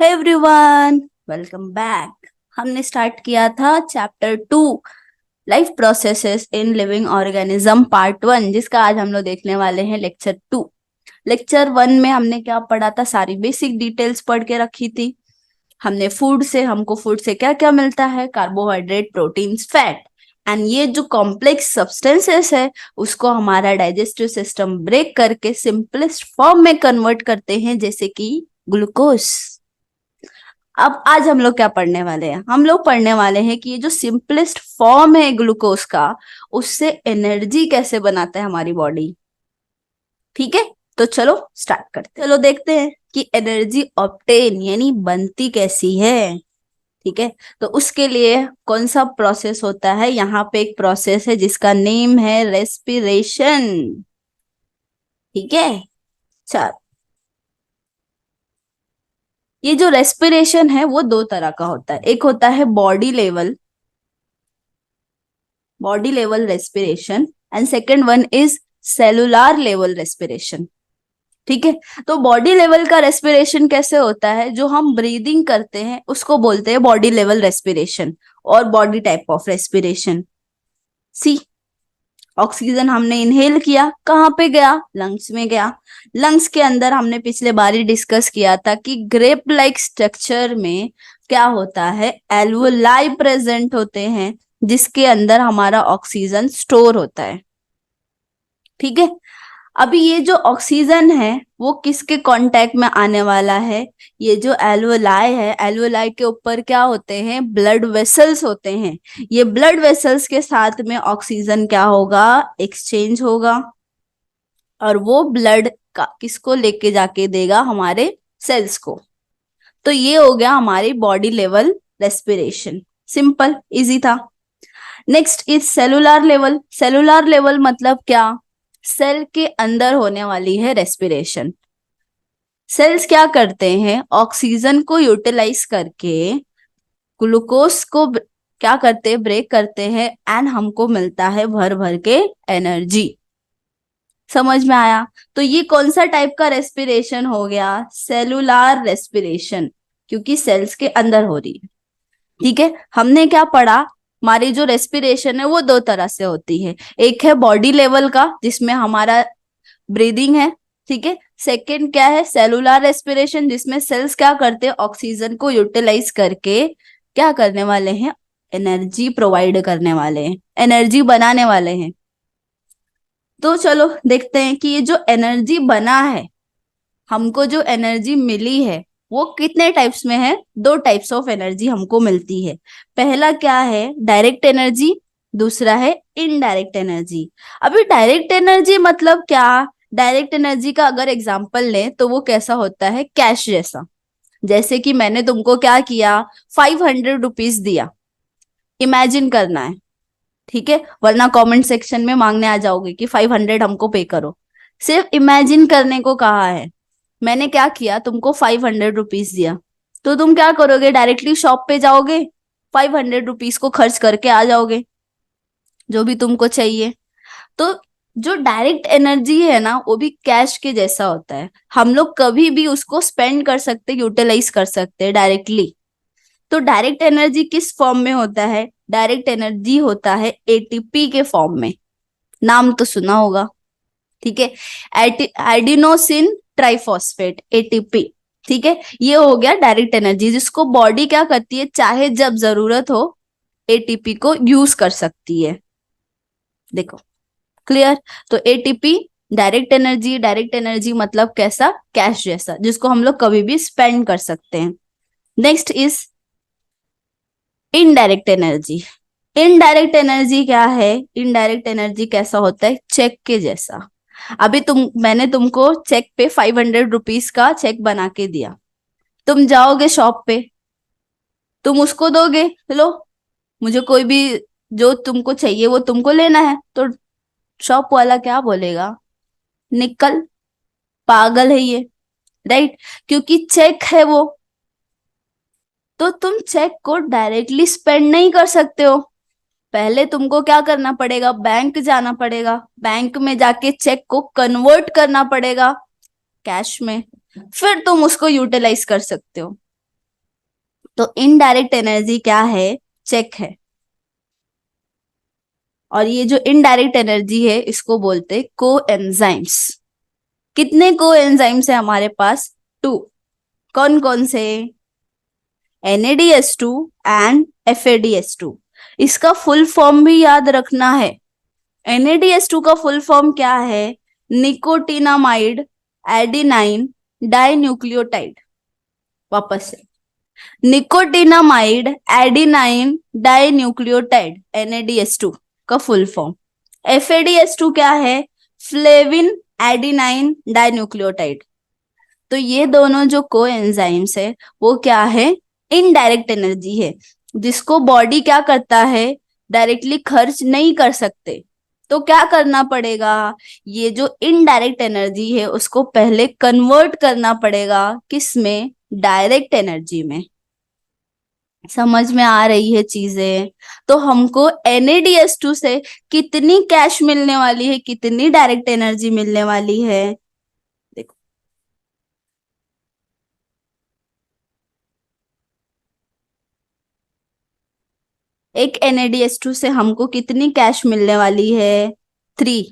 हे everyone, welcome back. हमने start किया था chapter 2, life processes in living organism part 1, जिसका आज हम लोग देखने वाले हैं लेक्चर 2। लेक्चर 1 में हमने क्या पढ़ा था, सारी बेसिक डिटेल्स पढ़ के रखी थी। हमने हमको फूड से क्या क्या मिलता है, कार्बोहाइड्रेट, प्रोटीन्स, फैट, एंड ये जो कॉम्प्लेक्स सब्सटेंसेस है उसको हमारा डाइजेस्टिव सिस्टम ब्रेक करके सिंपलेस्ट फॉर्म में कन्वर्ट करते हैं, जैसे कि ग्लूकोज। अब आज हम लोग क्या पढ़ने वाले हैं, हम लोग पढ़ने वाले हैं कि ये जो सिंपलेस्ट फॉर्म है ग्लूकोज का, उससे एनर्जी कैसे बनाता है हमारी बॉडी। ठीक है, तो चलो स्टार्ट करते हैं। चलो देखते हैं कि एनर्जी ऑब्टेन यानी बनती कैसी है। ठीक है, तो उसके लिए कौन सा प्रोसेस होता है, यहाँ पे एक प्रोसेस है जिसका नेम है रेस्पिरेशन। ठीक है, चल, ये जो रेस्पिरेशन है वो दो तरह का होता है। एक होता है body level respiration, and second one is cellular level respiration. ठीक है, तो बॉडी लेवल का रेस्पिरेशन कैसे होता है, जो हम ब्रीदिंग करते हैं उसको बोलते हैं बॉडी लेवल रेस्पिरेशन। और body type of respiration, see, oxygen हमने इनहेल किया, कहाँ पे गया, लंग्स में गया। लंग्स के अंदर हमने पिछले बार ही डिस्कस किया था कि ग्रेप लाइक स्ट्रक्चर में क्या होता है, एल्वोलाई प्रेजेंट होते हैं, जिसके अंदर हमारा ऑक्सीजन स्टोर होता है। ठीक है, अभी ये जो ऑक्सीजन है वो किसके कांटेक्ट में आने वाला है, ये जो एल्वोलाई है, एल्वोलाई के ऊपर क्या होते हैं, ब्लड वेसल्स होते हैं। ये ब्लड वेसल्स के साथ में ऑक्सीजन क्या होगा, एक्सचेंज होगा, और वो ब्लड का किसको लेके जाके देगा, हमारे सेल्स को। तो ये हो गया हमारी body level respiration, simple easy था। Next is cellular level. Cellular level मतलब क्या, सेल के अंदर होने वाली है रेस्पिरेशन। सेल्स क्या करते हैं, ऑक्सीजन को यूटिलाइज करके ग्लूकोज को क्या करते हैं, ब्रेक करते हैं, एंड हमको मिलता है भर भर के एनर्जी। समझ में आया। तो ये कौन सा टाइप का रेस्पिरेशन हो गया, सेलुलर रेस्पिरेशन, क्योंकि सेल्स के अंदर हो रही है। ठीक है, हमने क्या पढ़ा, हमारी जो रेस्पिरेशन है वो दो तरह से होती है। एक है बॉडी लेवल का, जिसमें हमारा ब्रीदिंग है। ठीक है, सेकंड क्या है, सेलुलर रेस्पिरेशन, जिसमें सेल्स क्या करते हैं, ऑक्सीजन को यूटिलाइज करके क्या करने वाले हैं, एनर्जी प्रोवाइड करने वाले हैं, एनर्जी बनाने वाले हैं। तो चलो देखते हैं कि ये जो एनर्जी बना है, हमको जो एनर्जी मिली है वो कितने टाइप्स में है। दो टाइप्स ऑफ एनर्जी हमको मिलती है। पहला क्या है, डायरेक्ट एनर्जी, दूसरा है इनडायरेक्ट एनर्जी। अभी डायरेक्ट एनर्जी मतलब क्या, डायरेक्ट एनर्जी का अगर एग्जांपल लें तो वो कैसा होता है, कैश जैसा। जैसे कि मैंने तुमको क्या किया, 500 रुपीज दिया, इमेजिन करना है। ठीक है, वरना कमेंट सेक्शन में मांगने आ जाओगे कि 500 हमको पे करो। सिर्फ इमेजिन करने को कहा है। मैंने क्या किया, तुमको 500 रुपीज दिया, तो तुम क्या करोगे, डायरेक्टली शॉप पे जाओगे, 500 रुपीज को खर्च करके आ जाओगे, जो भी तुमको चाहिए। तो जो डायरेक्ट एनर्जी है ना, वो भी कैश के जैसा होता है। हम लोग कभी भी उसको स्पेंड कर सकते, यूटिलाइज कर सकते हैं डायरेक्टली। तो डायरेक्ट एनर्जी किस फॉर्म में होता है, डायरेक्ट एनर्जी होता है एटीपी के फॉर्म में। नाम तो सुना होगा। ठीक है, एडिनोसिन ट्राइफॉस्फेट, एटीपी। ठीक है, ये हो गया डायरेक्ट एनर्जी, जिसको बॉडी क्या करती है, चाहे जब जरूरत हो एटीपी को यूज कर सकती है। देखो, क्लियर। तो एटीपी डायरेक्ट एनर्जी मतलब कैसा, कैश जैसा, जिसको हम लोग कभी भी स्पेंड कर सकते हैं। Next is indirect energy. Indirect energy क्या है, इनडायरेक्ट एनर्जी कैसा होता है, चेक के जैसा। अभी मैंने तुमको चेक पे 500 रुपीज का चेक बना के दिया, तुम जाओगे शॉप पे, तुम उसको दोगे, लो मुझे कोई भी जो तुमको चाहिए वो तुमको लेना है, तो शॉप वाला क्या बोलेगा, निकल, पागल है ये, राइट, क्योंकि चेक है वो। तो तुम चेक को डायरेक्टली स्पेंड नहीं कर सकते हो। पहले तुमको क्या करना पड़ेगा, बैंक जाना पड़ेगा, बैंक में जाके चेक को कन्वर्ट करना पड़ेगा कैश में, फिर तुम उसको यूटिलाइज कर सकते हो। तो इनडायरेक्ट एनर्जी क्या है, चेक है। और ये जो इनडायरेक्ट एनर्जी है इसको बोलते को एंजाइम्स। कितने को एंजाइम्स है हमारे पास, 2। कौन कौन से, NADH2 एंड FADH2। इसका फुल फॉर्म भी याद रखना है। NADH2 का फुल फॉर्म क्या है, निकोटिनामाइड एडिनाइन डाइन्यूक्लियोटाइड। वापस से, निकोटिनामाइड एडिनाइन डाइन्यूक्लियोटाइड, NADH2 का फुल फॉर्म। FADH2 क्या है, फ्लेविन एडिनाइन डाइन्यूक्लियोटाइड। तो ये दोनों जो कोएंजाइम्स है वो क्या है, इनडायरेक्ट एनर्जी है, जिसको बॉडी क्या करता है, डायरेक्टली खर्च नहीं कर सकते। तो क्या करना पड़ेगा, ये जो इनडायरेक्ट एनर्जी है उसको पहले कन्वर्ट करना पड़ेगा, किस में, डायरेक्ट एनर्जी में। समझ में आ रही है चीजें। तो हमको NADH2 से कितनी कैश मिलने वाली है, कितनी डायरेक्ट एनर्जी मिलने वाली है, देखो। एक NADH2 से हमको कितनी कैश मिलने वाली है, 3।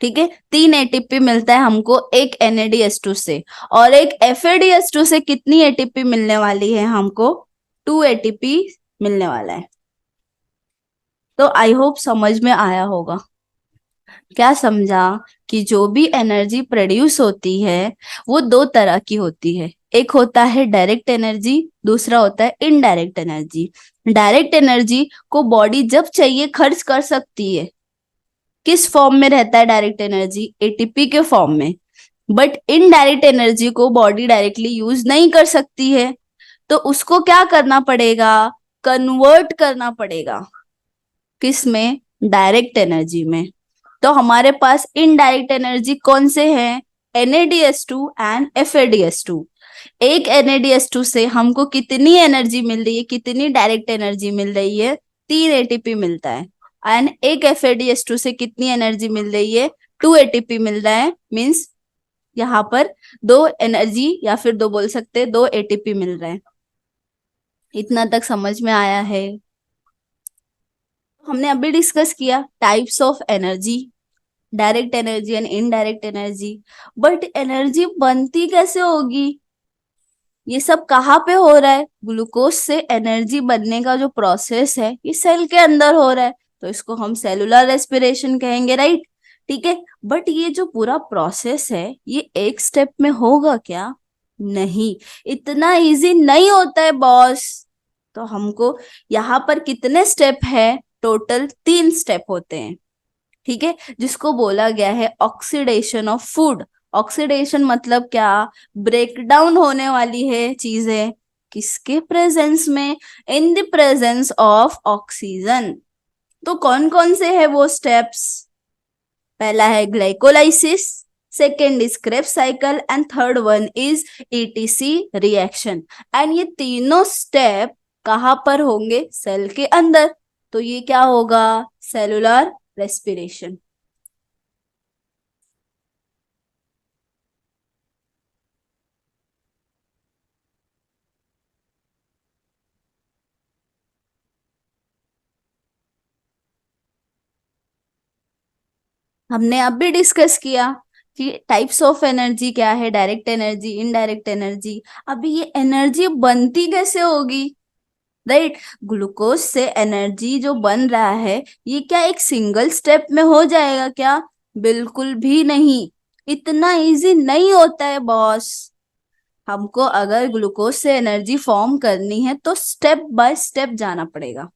ठीक है, 3 ATP मिलता है हमको एक NADH2 से। और एक FADH2 से कितनी ATP मिलने वाली है हमको, 2 ATP मिलने वाला है। तो आई होप समझ में आया होगा। क्या समझा, कि जो भी एनर्जी प्रोड्यूस होती है वो दो तरह की होती है। एक होता है डायरेक्ट एनर्जी, दूसरा होता है इनडायरेक्ट एनर्जी। डायरेक्ट एनर्जी को बॉडी जब चाहिए खर्च कर सकती है। किस फॉर्म में रहता है डायरेक्ट एनर्जी, ATP के फॉर्म में। बट इनडायरेक्ट एनर्जी को बॉडी डायरेक्टली यूज नहीं कर सकती है, तो उसको क्या करना पड़ेगा, कन्वर्ट करना पड़ेगा, किस में, डायरेक्ट एनर्जी में। तो हमारे पास इनडायरेक्ट एनर्जी कौन से हैं, NADH2 एंड FADH2। एक NADH2 से हमको कितनी एनर्जी मिल रही है, कितनी डायरेक्ट एनर्जी मिल रही है, 3 ATP मिलता है। एंड एक FADH2 से कितनी एनर्जी मिल रही है, 2 ATP मिल रहा है। मीन्स यहाँ पर 2 एनर्जी, या फिर 2 बोल सकते, 2 ATP मिल रहे हैं। इतना तक समझ में आया है। हमने अभी डिस्कस किया types of energy, direct energy and indirect energy. But energy बनती कैसे होगी, ये सब कहाँ पे हो रहा है, ग्लूकोज से एनर्जी बनने का जो प्रोसेस है ये सेल के अंदर हो रहा है, तो इसको हम सेलुलर रेस्पिरेशन कहेंगे, राइट। ठीक है, बट ये जो पूरा प्रोसेस है ये एक स्टेप में होगा क्या, नहीं, इतना इजी नहीं होता है बॉस। तो हमको यहाँ पर कितने स्टेप है, टोटल 3 स्टेप होते हैं। ठीक है, जिसको बोला गया है ऑक्सीडेशन ऑफ फूड। ऑक्सीडेशन मतलब क्या, ब्रेक डाउन होने वाली है चीजें, किसके प्रेजेंस में, in the presence of oxygen. तो कौन कौन से है वो स्टेप्स, पहला है glycolysis, second is Krebs cycle and third one is ETC reaction. And ये तीनों स्टेप कहाँ पर होंगे, सेल के अंदर। तो ये क्या होगा, सेलुलर रेस्पिरेशन। हमने अब भी डिस्कस किया कि टाइप्स ऑफ एनर्जी क्या है, डायरेक्ट एनर्जी, इनडायरेक्ट एनर्जी। अभी ये एनर्जी बनती कैसे होगी, राइट। ग्लूकोज से एनर्जी जो बन रहा है ये क्या एक सिंगल स्टेप में हो जाएगा क्या, बिल्कुल भी नहीं, इतना इजी नहीं होता है बॉस। हमको अगर ग्लूकोज से एनर्जी फॉर्म करनी है तो स्टेप बाय स्टेप जाना पड़ेगा,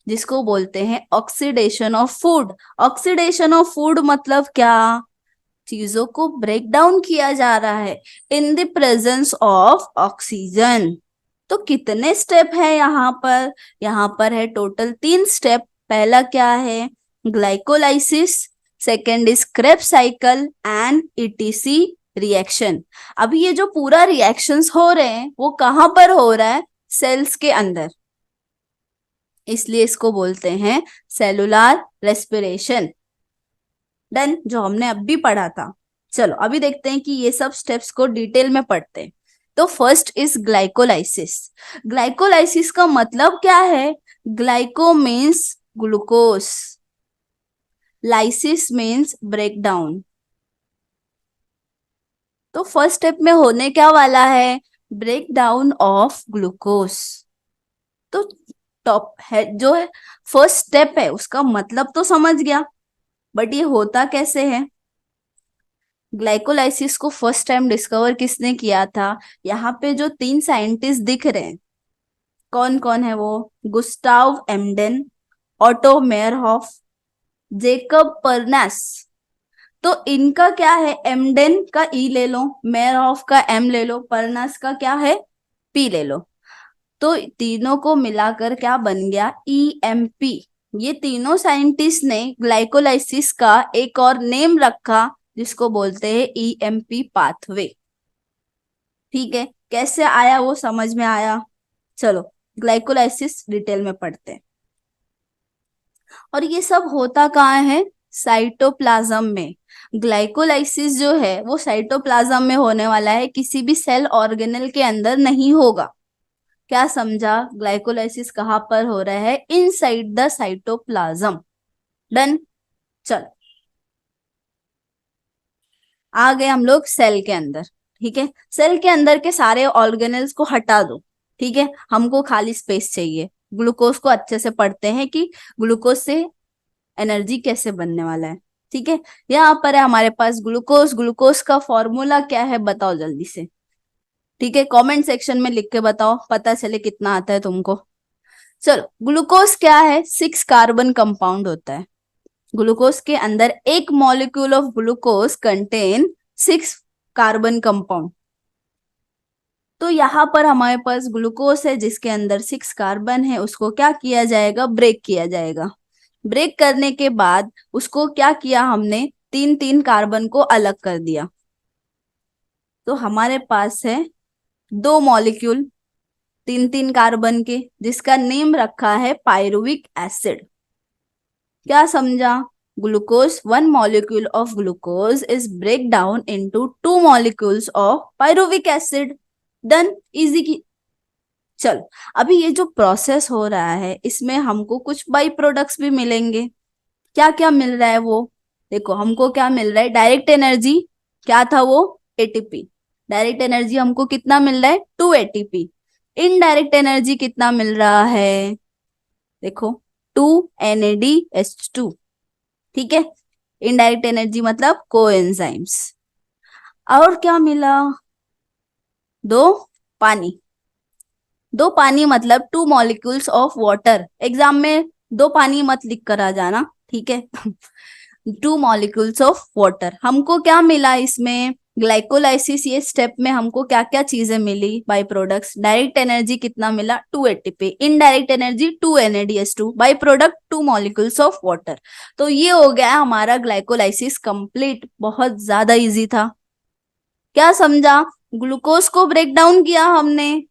जिसको बोलते हैं oxidation of food. Oxidation of food मतलब क्या, चीजों को ब्रेक डाउन किया जा रहा है in the presence of oxygen. तो कितने स्टेप है यहाँ पर, यहाँ पर है टोटल 3 स्टेप। पहला क्या है, glycolysis, second is Krebs cycle and ETC reaction. अभी ये जो पूरा रिएक्शंस हो रहे हैं वो कहाँ पर हो रहा है, सेल्स के अंदर, इसलिए इसको बोलते हैं सेलुलर रेस्पिरेशन। डन, जो हमने अभी पढ़ा था। चलो अभी देखते हैं कि ये सब स्टेप्स को डिटेल में पढ़ते हैं। तो फर्स्ट इज ग्लाइकोलाइसिस। ग्लाइकोलाइसिस का मतलब क्या है? Glyco means glucose, lysis means break down. तो फर्स्ट स्टेप में होने क्या वाला है? Break down of glucose. तो टॉप है जो है फर्स्ट स्टेप है, उसका मतलब तो समझ गया, बट ये होता कैसे है? ग्लाइकोलाइसिस को फर्स्ट टाइम डिस्कवर किसने किया था? यहाँ पे जो 3 साइंटिस्ट दिख रहे हैं, कौन कौन है वो? गुस्टाव एम्डेन, ऑटो मेयरहॉफ, जेकब परनास। तो इनका क्या है? एम्डेन का ई ले लो, मेयरहॉफ का एम ले लो, परनास का क्या है? पी ले लो। तो तीनों को मिलाकर क्या बन गया? ईएमपी। ये तीनों साइंटिस्ट ने ग्लाइकोलाइसिस का एक और नेम रखा, जिसको बोलते हैं ईएमपी पाथवे। ठीक है, कैसे आया वो समझ में आया? चलो ग्लाइकोलाइसिस डिटेल में पढ़ते हैं। और ये सब होता कहाँ है? साइटोप्लाज्म में। ग्लाइकोलाइसिस जो है वो साइटोप्लाज्म में होने वाला है, किसी भी सेल ऑर्गेनल के अंदर नहीं होगा। क्या समझा? ग्लाइकोलाइसिस कहाँ पर हो रहा है? Inside the cytoplasm. डन। चल, आ गए हम लोग सेल के अंदर। ठीक है, सेल के अंदर के सारे ऑर्गेनल्स को हटा दो। ठीक है, हमको खाली स्पेस चाहिए। ग्लूकोज को अच्छे से पढ़ते हैं कि ग्लूकोज से एनर्जी कैसे बनने वाला है। ठीक है, यहाँ पर है हमारे पास ग्लूकोज। ग्लूकोज का फॉर्मूला क्या है बताओ जल्दी से। ठीक है, कमेंट सेक्शन में लिख के बताओ, पता चले कितना आता है तुमको। चलो, ग्लूकोज क्या है? 6 कार्बन कंपाउंड होता है। ग्लूकोज के अंदर एक molecule of glucose contain 6 carbon compound. तो यहाँ पर हमारे पास ग्लूकोज है जिसके अंदर 6 कार्बन है, उसको क्या किया जाएगा? ब्रेक किया जाएगा। ब्रेक करने के बाद उसको क्या किया हमने? 3-3 कार्बन को अलग कर दिया। तो हमारे पास है 2 मॉलिक्यूल 3-3 कार्बन के, जिसका नेम रखा है पायरुविक एसिड। क्या समझा? Glucose, 1 molecule of glucose is break down into 2 molecules of pyruvic acid. Done, easy की। चल, अभी ये जो प्रोसेस हो रहा है इसमें हमको कुछ बाई प्रोडक्ट्स भी मिलेंगे। क्या क्या मिल रहा है वो देखो। हमको क्या मिल रहा है? Direct energy. क्या था वो? एटीपी। डायरेक्ट एनर्जी हमको कितना मिल रहा है? 2 एटीपी। इनडायरेक्ट एनर्जी कितना मिल रहा है? देखो, 2 NADH2। ठीक है, इनडायरेक्ट एनर्जी मतलब कोएंजाइम्स। और क्या मिला? 2 पानी। 2 पानी मतलब 2 मॉलिक्यूल्स ऑफ वाटर। एग्जाम में 2 पानी मत लिख कर आ जाना, ठीक है। 2 मॉलिक्यूल्स ऑफ वाटर। हमको क्या मिला इसमें? ग्लाइकोलाइसिस ये स्टेप में हमको क्या क्या चीजें मिली? By products. डायरेक्ट एनर्जी कितना मिला? 2 ATP. Indirect energy 2 NADH2। By product 2 molecules of water. तो ये हो गया हमारा ग्लाइकोलाइसिस कंप्लीट। बहुत ज्यादा इजी था। क्या समझा? ग्लूकोज को ब्रेक डाउन किया हमने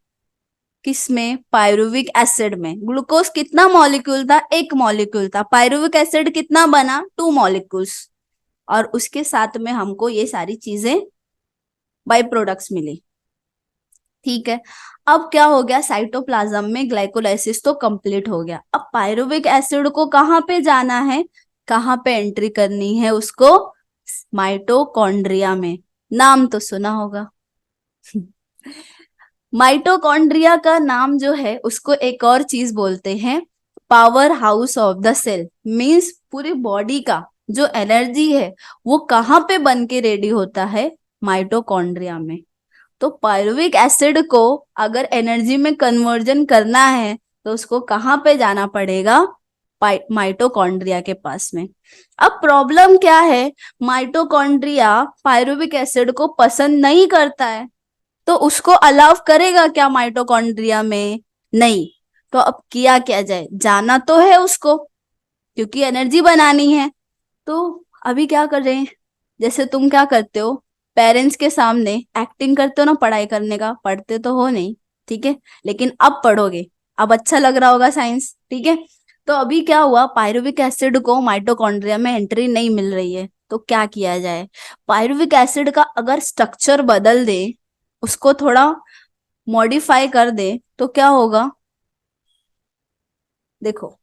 किसमें? पायरुविक एसिड में। ग्लूकोज कितना मॉलिक्यूल था? 1 मॉलिक्यूल था। पायरुविक एसिड कितना बना? 2 मॉलिक्यूल्स। और उसके साथ में हमको ये सारी चीजें बाई प्रोडक्ट्स मिली। ठीक है, अब क्या हो गया? साइटोप्लाज्म में ग्लाइकोलाइसिस तो कंप्लीट हो गया। अब पायरुविक एसिड को कहाँ पे जाना है? कहाँ पे एंट्री करनी है उसको? माइटोकॉन्ड्रिया में। नाम तो सुना होगा। माइटोकॉन्ड्रिया का नाम जो है उसको एक और चीज बोलते हैं, powerhouse of the cell. Means पूरी बॉडी का जो एनर्जी है वो कहाँ पे बन के रेडी होता है? माइटोकॉन्ड्रिया में। तो पायरुविक एसिड को अगर एनर्जी में कन्वर्जन करना है तो उसको कहाँ पे जाना पड़ेगा? माइटोकॉन्ड्रिया के पास में। अब प्रॉब्लम क्या है? माइटोकॉन्ड्रिया पायरुविक एसिड को पसंद नहीं करता है, तो उसको अलाउ करेगा क्या माइटोकॉन्ड्रिया में? नहीं। तो अब किया क्या जाए? जाना तो है उसको, क्योंकि एनर्जी बनानी है। तो अभी क्या कर रहे हैं? जैसे तुम क्या करते हो, पेरेंट्स के सामने एक्टिंग करते हो ना पढ़ाई करने का, पढ़ते तो हो नहीं, ठीक है, लेकिन अब पढ़ोगे। अब अच्छा लग रहा होगा साइंस, ठीक है। तो अभी क्या हुआ? पायरुविक एसिड को माइटोकॉन्ड्रिया में एंट्री नहीं मिल रही है, तो क्या किया जाए? पायरुविक एसिड का अगर स्ट्रक्चर बदल दे उसको थोड़ा मॉडिफाई कर दे तो क्या होगा, देखो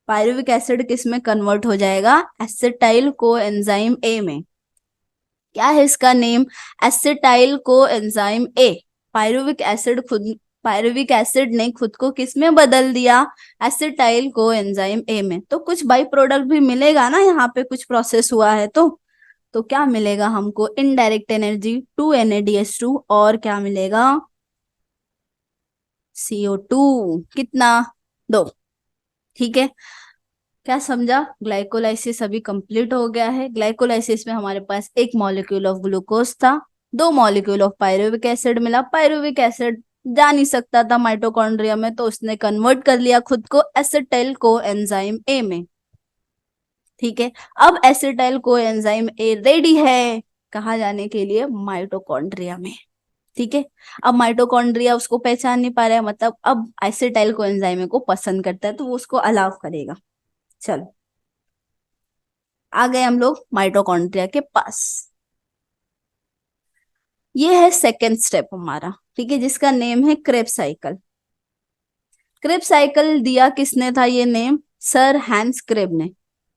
पायरुविक एसिड किस में कन्वर्ट हो जाएगा, एसिटाइल कोएंजाइम ए में। क्या है इसका name, acetyl coenzyme A. Pyruvic acid खुद, पायरुविक एसिड ने खुद को किस में बदल दिया, एसिटाइल कोएंजाइम ए में। तो कुछ बाई प्रोडक्ट भी मिलेगा ना, यहाँ पे कुछ प्रोसेस हुआ है तो क्या मिलेगा हमको, इनडायरेक्ट एनर्जी 2 NADH2 और क्या मिलेगा, CO2 कितना, 2। ठीक है, क्या समझा, ग्लाइकोलाइसिस अभी कंप्लीट हो गया है। ग्लाइकोलाइसिस में हमारे पास एक मॉलिक्यूल ऑफ ग्लूकोज था, 2 मॉलिक्यूल ऑफ पायरुविक एसिड मिला। पायरुविक एसिड जा नहीं सकता था माइटोकॉन्ड्रिया में, तो उसने कन्वर्ट कर लिया खुद को एसिटाइल को एंजाइम ए में। ठीक है, अब acetyl co enzyme A ready है कहा जाने के लिए, माइटोकॉन्ड्रिया में। ठीक है, अब माइटोकॉन्ड्रिया उसको पहचान नहीं पा रहा है, मतलब अब एसिटाइल को एंजाइम को पसंद करता है, तो वो उसको अलाउ करेगा। चलो आ गए हम लोग माइटोकॉन्ड्रिया के पास। ये है सेकेंड स्टेप हमारा, ठीक है, जिसका नेम है क्रेब्स साइकिल। क्रेब्स साइकिल दिया किसने था ये नेम, सर हैंस क्रेब ने।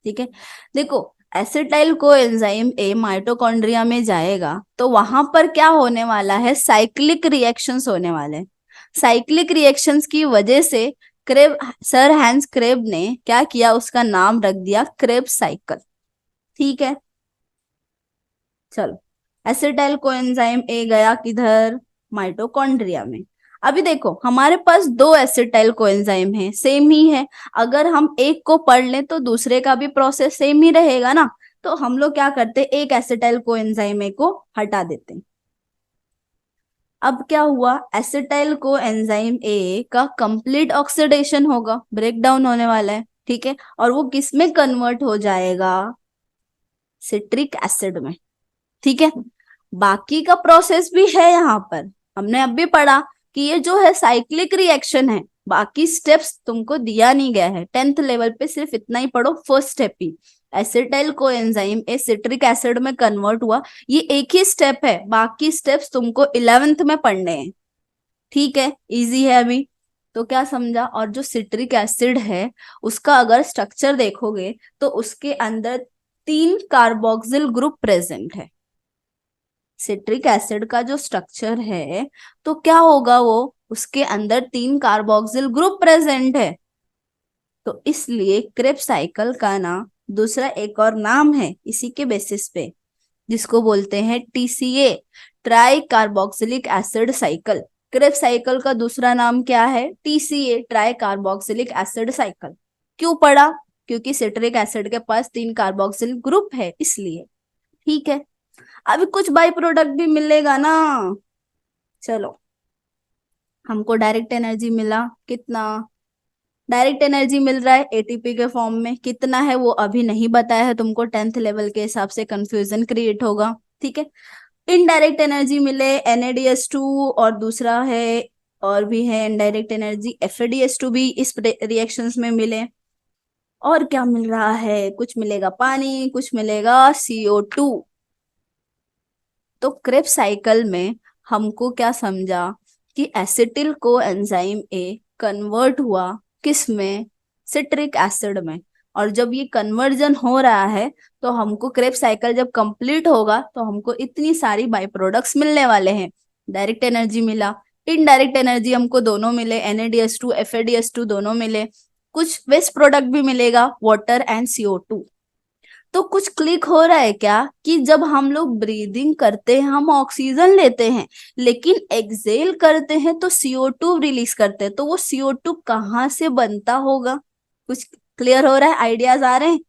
ठीक है, देखो acetyl co enzyme A mitochondria में जाएगा तो वहां पर क्या होने वाला है, साइक्लिक रिएक्शंस होने वाले हैं। साइक्लिक रिएक्शंस की वजह से क्रेब, सर हैंस क्रेब ने क्या किया, उसका नाम रख दिया क्रेब्स साइकिल। ठीक है, चलो एसिटाइल कोएंजाइम ए गया किधर, माइटोकॉन्ड्रिया में। अभी देखो हमारे पास 2 एसिटाइल कोएंजाइम है, सेम ही है। अगर हम एक को पढ़ लें तो दूसरे का भी प्रोसेस सेम ही रहेगा ना, तो हम लोग क्या करते, एक एसिटाइल कोएंजाइम ए को हटा देते हैं। अब क्या हुआ, एसिटाइल कोएंजाइम ए का कंप्लीट ऑक्सीडेशन होगा, ब्रेक डाउन होने वाला है। ठीक है, और वो किस में कन्वर्ट हो जाएगा, सिट्रिक एसिड में। ठीक है, बाकी का प्रोसेस भी है यहाँ पर, हमने अब भी पढ़ा कि ये जो है साइक्लिक रिएक्शन है, बाकी स्टेप्स तुमको दिया नहीं गया है। 10th लेवल पे सिर्फ इतना ही पढ़ो, first step he acetyl coenzyme A citric acid में कन्वर्ट हुआ, ये एक ही स्टेप है, बाकी स्टेप्स तुमको 11th में पढ़ने हैं। ठीक है, इजी है अभी। तो क्या समझा, और जो सिट्रिक एसिड है उसका अगर स्ट्रक्चर देखोगे तो उसके अंदर 3 कार्बोक्सिल ग्रुप प्रेजेंट है। सिट्रिक एसिड का जो स्ट्रक्चर है तो क्या होगा, वो उसके अंदर 3 कार्बोक्सिल ग्रुप प्रेजेंट है। तो इसलिए क्रेब्स साइकिल का ना दूसरा एक और नाम है इसी के बेसिस पे, जिसको बोलते हैं TCA, try carboxylic acid cycle. Krebs cycle का दूसरा नाम क्या है, TCA, try carboxylic acid cycle. क्यों पढ़ा, क्योंकि सिट्रिक एसिड के पास 3 कार्बोक्सिल ग्रुप है इसलिए। ठीक है, अभी कुछ बाई प्रोडक्ट भी मिलेगा ना। चलो, हमको डायरेक्ट एनर्जी मिला कितना, डायरेक्ट एनर्जी मिल रहा है ATP के फॉर्म में, कितना है वो अभी नहीं बताया है तुमको, 10th लेवल के हिसाब से कंफ्यूजन क्रिएट होगा। ठीक है, इनडायरेक्ट एनर्जी मिले NADH2, और दूसरा है, और भी है इनडायरेक्ट एनर्जी FADH2 भी इस रिएक्शंस में मिले। और क्या मिल रहा है, कुछ मिलेगा पानी, कुछ मिलेगा CO2। तो क्रेब्स साइकिल में हमको क्या समझा कि एसिटिल को एंजाइम ए कन्वर्ट हुआ किस में, सिट्रिक एसिड में। और जब ये कन्वर्जन हो रहा है तो हमको क्रेब्स साइकिल जब कंप्लीट होगा तो हमको इतनी सारी बाई प्रोडक्ट्स मिलने वाले हैं। डायरेक्ट एनर्जी मिला, इनडायरेक्ट एनर्जी हमको दोनों मिले, NADH2 FADH2 दोनों मिले, कुछ वेस्ट प्रोडक्ट भी मिलेगा, वाटर एंड CO2। तो कुछ क्लिक हो रहा है क्या, कि जब हम लोग ब्रीदिंग करते हैं हम ऑक्सीजन लेते हैं, लेकिन एक्सेल करते हैं तो CO2 रिलीज करते हैं, तो वो CO2 कहाँ से बनता होगा, कुछ क्लियर हो रहा है, आइडियाज आ रहे हैं।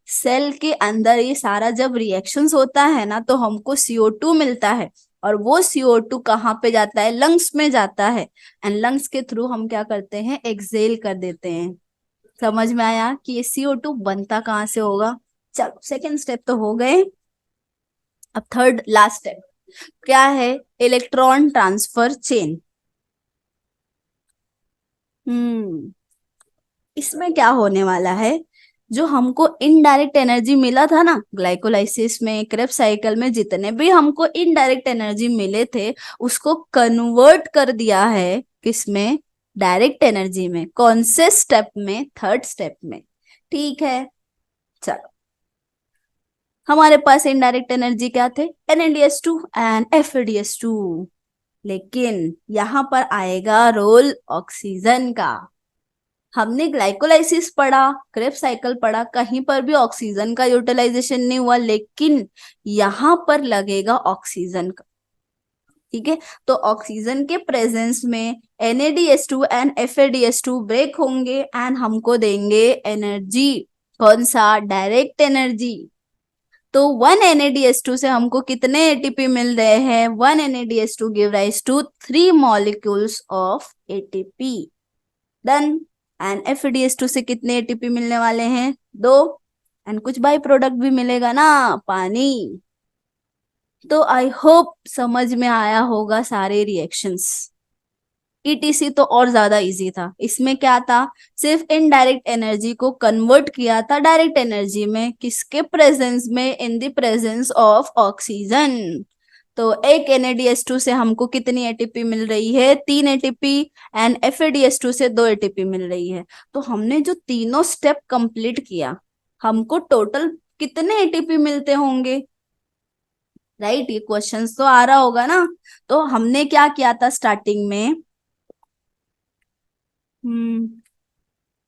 सेल के अंदर ये सारा जब रिएक्शंस होता है ना तो हमको CO2 मिलता है, और वो CO2 कहाँ पे जाता है, लंग्स में जाता है, एंड लंग्स के थ्रू हम क्या करते हैं, एक्सेल कर देते हैं। समझ में आया कि ये CO2 बनता कहाँ से होगा। चलो सेकेंड स्टेप तो हो गए, अब थर्ड लास्ट स्टेप क्या है, इलेक्ट्रॉन ट्रांसफर चेन। इसमें क्या होने वाला है, जो हमको इनडायरेक्ट एनर्जी मिला था ना ग्लाइकोलाइसिस में, क्रेब्स साइकिल में, जितने भी हमको इनडायरेक्ट एनर्जी मिले थे उसको कन्वर्ट कर दिया है किसमें, डायरेक्ट एनर्जी में। कौन से स्टेप में, थर्ड स्टेप में। ठीक है, चलो हमारे पास इनडायरेक्ट एनर्जी क्या थे, NaDH2 एंड FeDH2। लेकिन यहां पर आएगा रोल ऑक्सीजन का। हमने ग्लाइकोलाइसिस पढ़ा, क्रेब्स साइकिल पढ़ा, कहीं पर भी ऑक्सीजन का यूटिलाइजेशन नहीं हुआ, लेकिन यहां पर लगेगा ऑक्सीजन का। ठीक है, तो ऑक्सीजन के प्रेजेंस में NaDH2 एंड FeDH2 ब्रेक होंगे एंड हमको देंगे एनर्जी। कौन सा, डायरेक्ट एनर्जी। तो 1 NaDH2 से हमको कितने ATP मिल रहे हैं, 1 NaDH2 give rise to 3 molecules of ATP। Done. And FeDH2 से कितने ATP मिलने वाले हैं, 2। एंड कुछ बाई प्रोडक्ट भी मिलेगा ना, पानी। तो आई होप समझ में आया होगा सारे रिएक्शंस। ETC तो और ज्यादा इजी था, इसमें क्या था, सिर्फ इनडायरेक्ट एनर्जी को कन्वर्ट किया था डायरेक्ट एनर्जी में, किसके प्रेजेंस में, in the presence of oxygen. तो एक NaDH2 से हमको कितनी ATP मिल रही है, 3 ATP। एंड FeDH2 से 2 ATP मिल रही है। तो हमने जो तीनों स्टेप कंप्लीट किया, हमको टोटल कितने ATP मिलते होंगे, राइट। ये क्वेश्चन तो आ रहा होगा ना। तो हमने क्या किया था स्टार्टिंग में,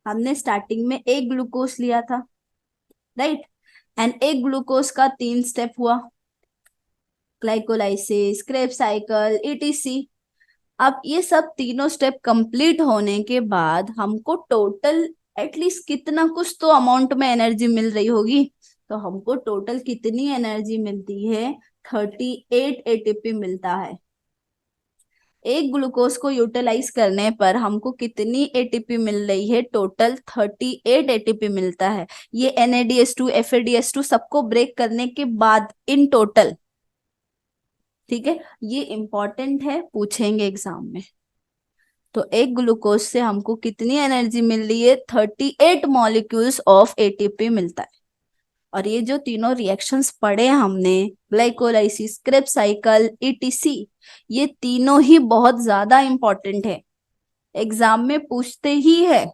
हमने स्टार्टिंग में एक ग्लूकोज लिया था, राइट। एंड एक ग्लूकोज का 3 स्टेप हुआ, ग्लाइकोलाइसिस, क्रेब्स साइकिल, ETC। अब ये सब तीनों स्टेप कंप्लीट होने के बाद हमको टोटल एटलीस्ट कितना कुछ तो अमाउंट में एनर्जी मिल रही होगी। तो हमको टोटल कितनी एनर्जी मिलती है, 38 ATP मिलता है। एक ग्लूकोज को यूटिलाइज करने पर हमको कितनी ATP मिल रही है, टोटल 38 ATP मिलता है। ये NaDH2 FeDH2 सबको ब्रेक करने के बाद इन टोटल। ठीक है, ये इंपॉर्टेंट है, पूछेंगे एग्जाम में। तो एक ग्लूकोज से हमको कितनी एनर्जी मिल रही है, 38 मॉलिक्यूल्स ऑफ ATP मिलता है। और ये जो तीनों रिएक्शंस पढ़े हमने, ग्लाइकोलाइसिस, क्रेब्स साइकिल, ETC, ये तीनों ही बहुत ज्यादा इंपॉर्टेंट है, एग्जाम में पूछते ही है।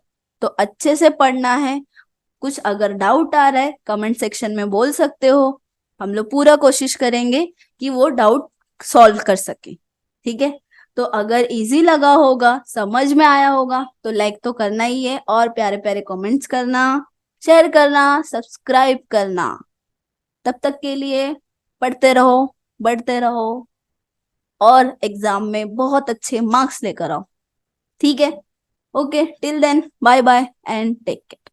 तो अच्छे से पढ़ना है। कुछ अगर डाउट आ रहा है कमेंट सेक्शन में बोल सकते हो, हम लोग पूरा कोशिश करेंगे कि वो डाउट सॉल्व कर सके। ठीक है, तो अगर इजी लगा होगा, समझ में आया होगा, तो लाइक तो करना ही है, और प्यारे प्यारे कमेंट्स करना, शेयर करना, सब्सक्राइब करना। तब तक के लिए पढ़ते रहो, बढ़ते रहो, और एग्जाम में बहुत अच्छे मार्क्स लेकर आओ। ठीक है, okay, till then bye bye and take care.